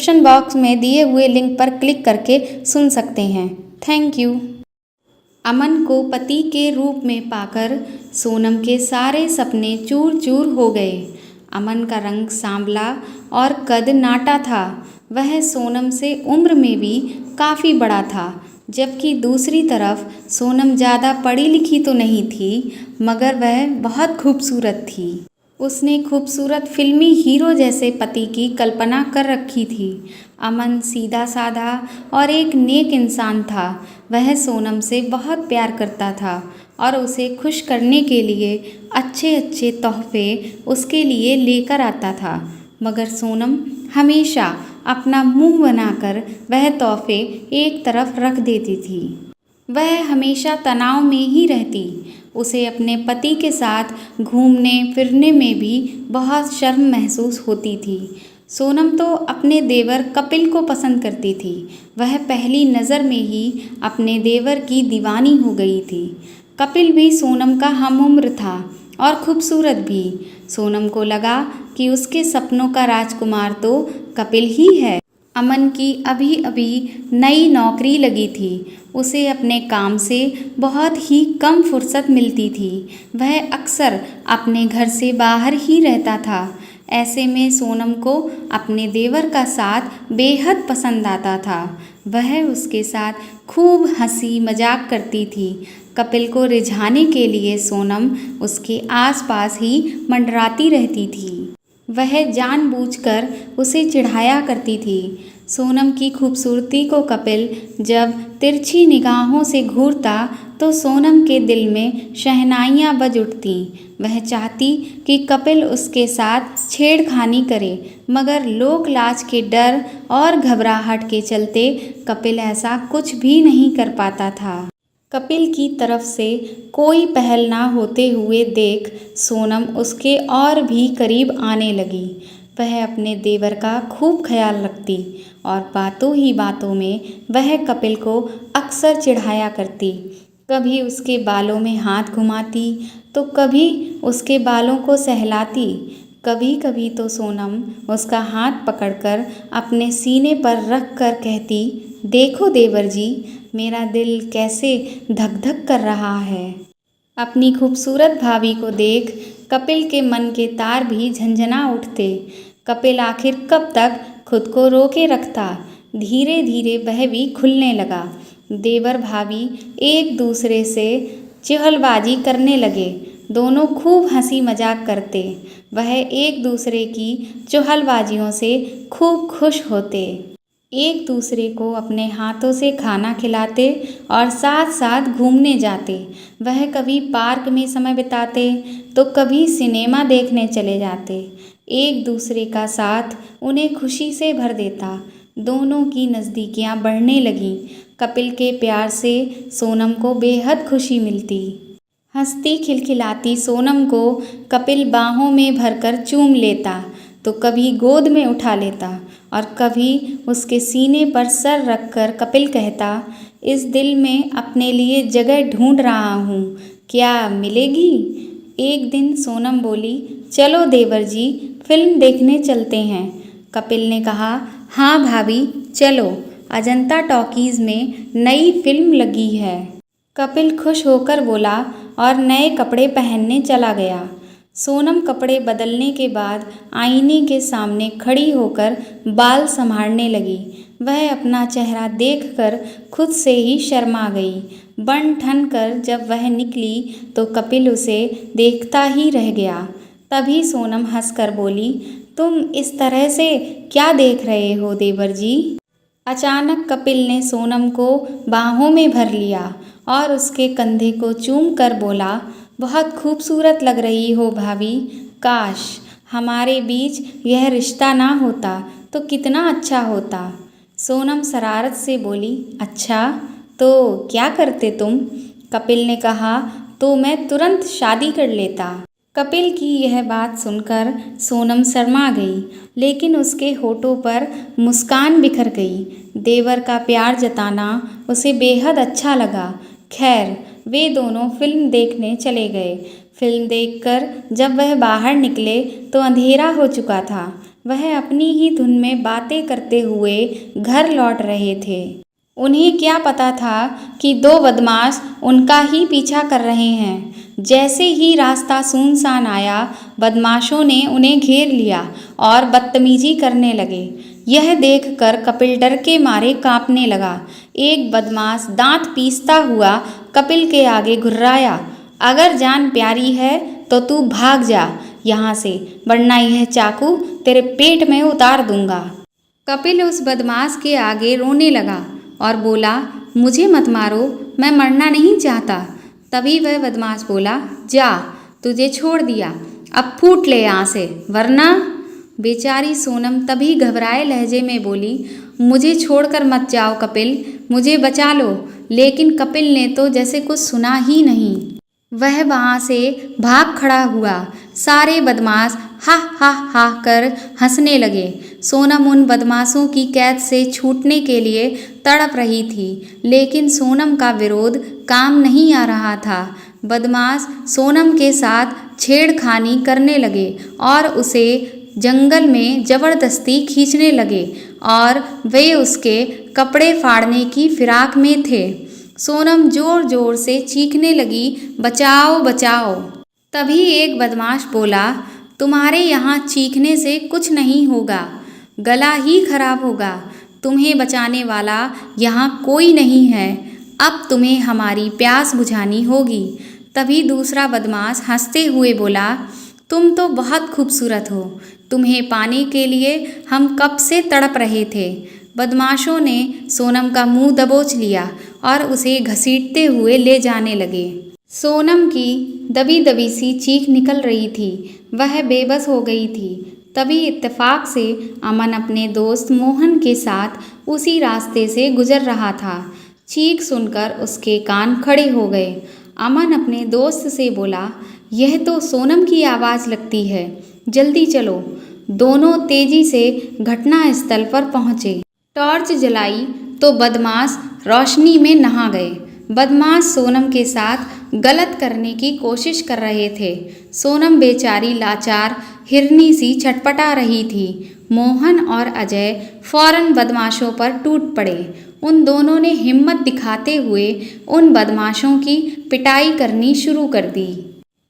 Description box में दिए हुए लिंक पर क्लिक करके सुन सकते हैं। Thank you. अमन को पति के रूप में पाकर सोनम के सारे सपने चूर चूर हो गए। अमन का रंग सांवला और कद नाटा था। वह सोनम से उम्र में भी काफ़ी बड़ा था, जबकि दूसरी तरफ सोनम ज़्यादा पढ़ी लिखी तो नहीं थी, मगर वह बहुत खूबसूरत थी। उसने खूबसूरत फिल्मी हीरो जैसे पति की कल्पना कर रखी थी। अमन सीधा साधा और एक नेक इंसान था। वह सोनम से बहुत प्यार करता था और उसे खुश करने के लिए अच्छे अच्छे तोहफे उसके लिए लेकर आता था, मगर सोनम हमेशा अपना मुंह बनाकर वह तोहफे एक तरफ रख देती थी। वह हमेशा तनाव में ही रहती। उसे अपने पति के साथ घूमने फिरने में भी बहुत शर्म महसूस होती थी। सोनम तो अपने देवर कपिल को पसंद करती थी। वह पहली नज़र में ही अपने देवर की दीवानी हो गई थी। कपिल भी सोनम का हमउम्र था और खूबसूरत भी। सोनम को लगा कि उसके सपनों का राजकुमार तो कपिल ही है। अमन की अभी अभी नई नौकरी लगी थी। उसे अपने काम से बहुत ही कम फुर्सत मिलती थी। वह अक्सर अपने घर से बाहर ही रहता था। ऐसे में सोनम को अपने देवर का साथ बेहद पसंद आता था। वह उसके साथ खूब हंसी मजाक करती थी। कपिल को रिझाने के लिए सोनम उसके आसपास ही मंडराती रहती थी। वह जानबूझकर उसे चिढ़ाया करती थी। सोनम की खूबसूरती को कपिल जब तिरछी निगाहों से घूरता तो सोनम के दिल में शहनाइयाँ बज उठती। वह चाहती कि कपिल उसके साथ छेड़खानी करे, मगर लोक लाज के डर और घबराहट के चलते कपिल ऐसा कुछ भी नहीं कर पाता था। कपिल की तरफ से कोई पहल ना होते हुए देख सोनम उसके और भी करीब आने लगी। वह अपने देवर का खूब ख्याल रखती और बातों ही बातों में वह कपिल को अक्सर चिढ़ाया करती। कभी उसके बालों में हाथ घुमाती तो कभी उसके बालों को सहलाती। कभी कभी तो सोनम उसका हाथ पकड़कर अपने सीने पर रख कर कहती, देखो देवर जी, मेरा दिल कैसे धक धक कर रहा है। अपनी खूबसूरत भाभी को देख कपिल के मन के तार भी झंझना उठते। कपिल आखिर कब तक खुद को रोके रखता। धीरे धीरे वह भी खुलने लगा। देवर भाभी एक दूसरे से चुहलबाजी करने लगे। दोनों खूब हंसी मजाक करते। वह एक दूसरे की चुहलबाजियों से खूब खुश होते। एक दूसरे को अपने हाथों से खाना खिलाते और साथ साथ घूमने जाते। वह कभी पार्क में समय बिताते तो कभी सिनेमा देखने चले जाते। एक दूसरे का साथ उन्हें खुशी से भर देता। दोनों की नज़दीकियां बढ़ने लगीं। कपिल के प्यार से सोनम को बेहद खुशी मिलती। हंसती खिलखिलाती सोनम को कपिल बाहों में भरकर चूम लेता तो कभी गोद में उठा लेता और कभी उसके सीने पर सर रखकर कपिल कहता, इस दिल में अपने लिए जगह ढूंढ रहा हूँ, क्या मिलेगी। एक दिन सोनम बोली, चलो देवर जी, फिल्म देखने चलते हैं। कपिल ने कहा, हाँ भाभी चलो, अजंता टॉकीज़ में नई फिल्म लगी है। कपिल खुश होकर बोला और नए कपड़े पहनने चला गया। सोनम कपड़े बदलने के बाद आईने के सामने खड़ी होकर बाल संभालने लगी। वह अपना चेहरा देखकर खुद से ही शर्मा गई। बन ठन कर जब वह निकली तो कपिल उसे देखता ही रह गया। तभी सोनम हंसकर बोली, तुम इस तरह से क्या देख रहे हो देवर जी। अचानक कपिल ने सोनम को बाहों में भर लिया और उसके कंधे को चूम कर बोला, बहुत खूबसूरत लग रही हो भाभी। काश हमारे बीच यह रिश्ता ना होता तो कितना अच्छा होता। सोनम शरारत से बोली, अच्छा तो क्या करते तुम। कपिल ने कहा, तो मैं तुरंत शादी कर लेता। कपिल की यह बात सुनकर सोनम शर्मा गई, लेकिन उसके होठों पर मुस्कान बिखर गई। देवर का प्यार जताना उसे बेहद अच्छा लगा। खैर वे दोनों फिल्म देखने चले गए। फिल्म देखकर जब वह बाहर निकले तो अंधेरा हो चुका था। वह अपनी ही धुन में बातें करते हुए घर लौट रहे थे। उन्हें क्या पता था कि दो बदमाश उनका ही पीछा कर रहे हैं। जैसे ही रास्ता सुनसान आया, बदमाशों ने उन्हें घेर लिया और बदतमीजी करने लगे। यह देखकर कपिल डर के मारे कांपने लगा। एक बदमाश दांत पीसता हुआ कपिल के आगे घुर्राया, अगर जान प्यारी है तो तू भाग जा यहाँ से, वरना यह चाकू तेरे पेट में उतार दूंगा। कपिल उस बदमाश के आगे रोने लगा और बोला, मुझे मत मारो, मैं मरना नहीं चाहता। तभी वह बदमाश बोला, जा, तुझे छोड़ दिया, अब फूट ले यहाँ से, वरना। बेचारी सोनम तभी घबराए लहजे में बोली, मुझे छोड़कर मत जाओ कपिल, मुझे बचा लो। लेकिन कपिल ने तो जैसे कुछ सुना ही नहीं। वह वहाँ से भाग खड़ा हुआ। सारे बदमाश हा हा हा कर हंसने लगे। सोनम उन बदमाशों की कैद से छूटने के लिए तड़प रही थी, लेकिन सोनम का विरोध काम नहीं आ रहा था। बदमाश सोनम के साथ छेड़खानी करने लगे और उसे जंगल में जबरदस्ती खींचने लगे और वे उसके कपड़े फाड़ने की फिराक में थे। सोनम जोर जोर से चीखने लगी, बचाओ बचाओ। तभी एक बदमाश बोला, तुम्हारे यहाँ चीखने से कुछ नहीं होगा, गला ही खराब होगा। तुम्हें बचाने वाला यहाँ कोई नहीं है, अब तुम्हें हमारी प्यास बुझानी होगी। तभी दूसरा बदमाश हंसते हुए बोला, तुम तो बहुत खूबसूरत हो, तुम्हें पाने के लिए हम कब से तड़प रहे थे। बदमाशों ने सोनम का मुंह दबोच लिया और उसे घसीटते हुए ले जाने लगे। सोनम की दबी दबी सी चीख निकल रही थी, वह बेबस हो गई थी। तभी इत्तेफाक से अमन अपने दोस्त मोहन के साथ उसी रास्ते से गुजर रहा था। चीख सुनकर उसके कान खड़े हो गए। अमन अपने दोस्त से बोला, यह तो सोनम की आवाज़ लगती है, जल्दी चलो। दोनों तेजी से घटनास्थल पर पहुँचे। टॉर्च जलाई तो बदमाश रोशनी में नहा गए। बदमाश सोनम के साथ गलत करने की कोशिश कर रहे थे। सोनम बेचारी लाचार हिरनी सी छटपटा रही थी। मोहन और अजय फौरन बदमाशों पर टूट पड़े। उन दोनों ने हिम्मत दिखाते हुए उन बदमाशों की पिटाई करनी शुरू कर दी।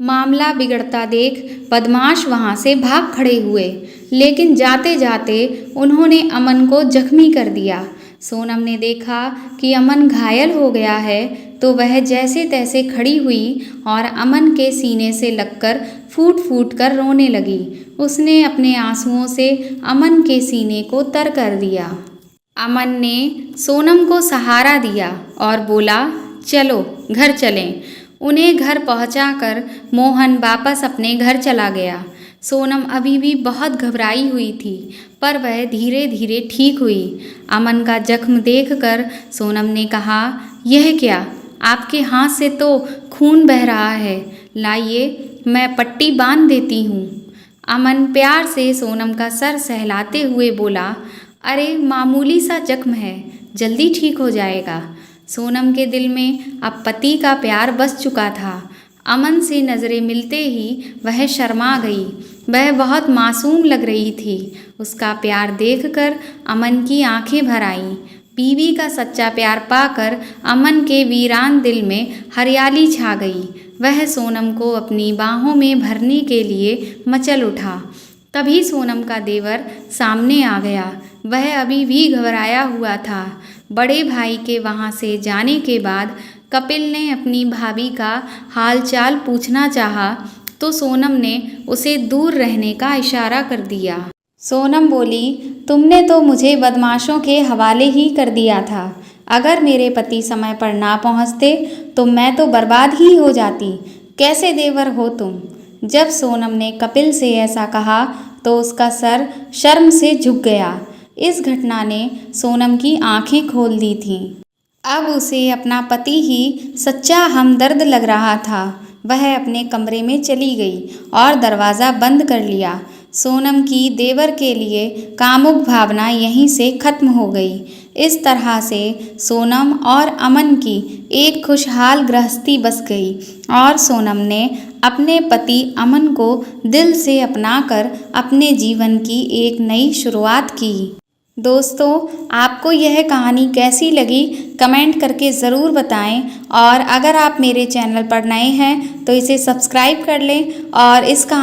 मामला बिगड़ता देख बदमाश वहाँ से भाग खड़े हुए, लेकिन जाते जाते उन्होंने अमन को जख्मी कर दिया। सोनम ने देखा कि अमन घायल हो गया है तो वह जैसे तैसे खड़ी हुई और अमन के सीने से लगकर फूट फूट कर रोने लगी। उसने अपने आंसुओं से अमन के सीने को तर कर दिया। अमन ने सोनम को सहारा दिया और बोला, चलो घर चलें। उन्हें घर पहुंचाकर मोहन वापस अपने घर चला गया। सोनम अभी भी बहुत घबराई हुई थी, पर वह धीरे धीरे ठीक हुई। अमन का जख्म देखकर सोनम ने कहा, यह क्या, आपके हाथ से तो खून बह रहा है, लाइए मैं पट्टी बांध देती हूँ। अमन प्यार से सोनम का सर सहलाते हुए बोला, अरे मामूली सा जख्म है, जल्दी ठीक हो जाएगा। सोनम के दिल में अब पति का प्यार बस चुका था। अमन से नज़रें मिलते ही वह शर्मा गई। वह बहुत मासूम लग रही थी। उसका प्यार देखकर अमन की आंखें भर आईं। बीवी का सच्चा प्यार पाकर अमन के वीरान दिल में हरियाली छा गई। वह सोनम को अपनी बाहों में भरने के लिए मचल उठा। तभी सोनम का देवर सामने आ गया। वह अभी भी घबराया हुआ था। बड़े भाई के वहाँ से जाने के बाद कपिल ने अपनी भाभी का हालचाल पूछना चाहा तो सोनम ने उसे दूर रहने का इशारा कर दिया। सोनम बोली, तुमने तो मुझे बदमाशों के हवाले ही कर दिया था। अगर मेरे पति समय पर ना पहुँचते तो मैं तो बर्बाद ही हो जाती। कैसे देवर हो तुम। जब सोनम ने कपिल से ऐसा कहा तो उसका सर शर्म से झुक गया। इस घटना ने सोनम की आंखें खोल दी थीं। अब उसे अपना पति ही सच्चा हमदर्द लग रहा था। वह अपने कमरे में चली गई और दरवाज़ा बंद कर लिया। सोनम की देवर के लिए कामुक भावना यहीं से खत्म हो गई। इस तरह से सोनम और अमन की एक खुशहाल गृहस्थी बस गई और सोनम ने अपने पति अमन को दिल से अपनाकर अपने जीवन की एक नई शुरुआत की। दोस्तों, आपको यह कहानी कैसी लगी कमेंट करके ज़रूर बताएं और अगर आप मेरे चैनल पर नए हैं तो इसे सब्सक्राइब कर लें और इस कहानी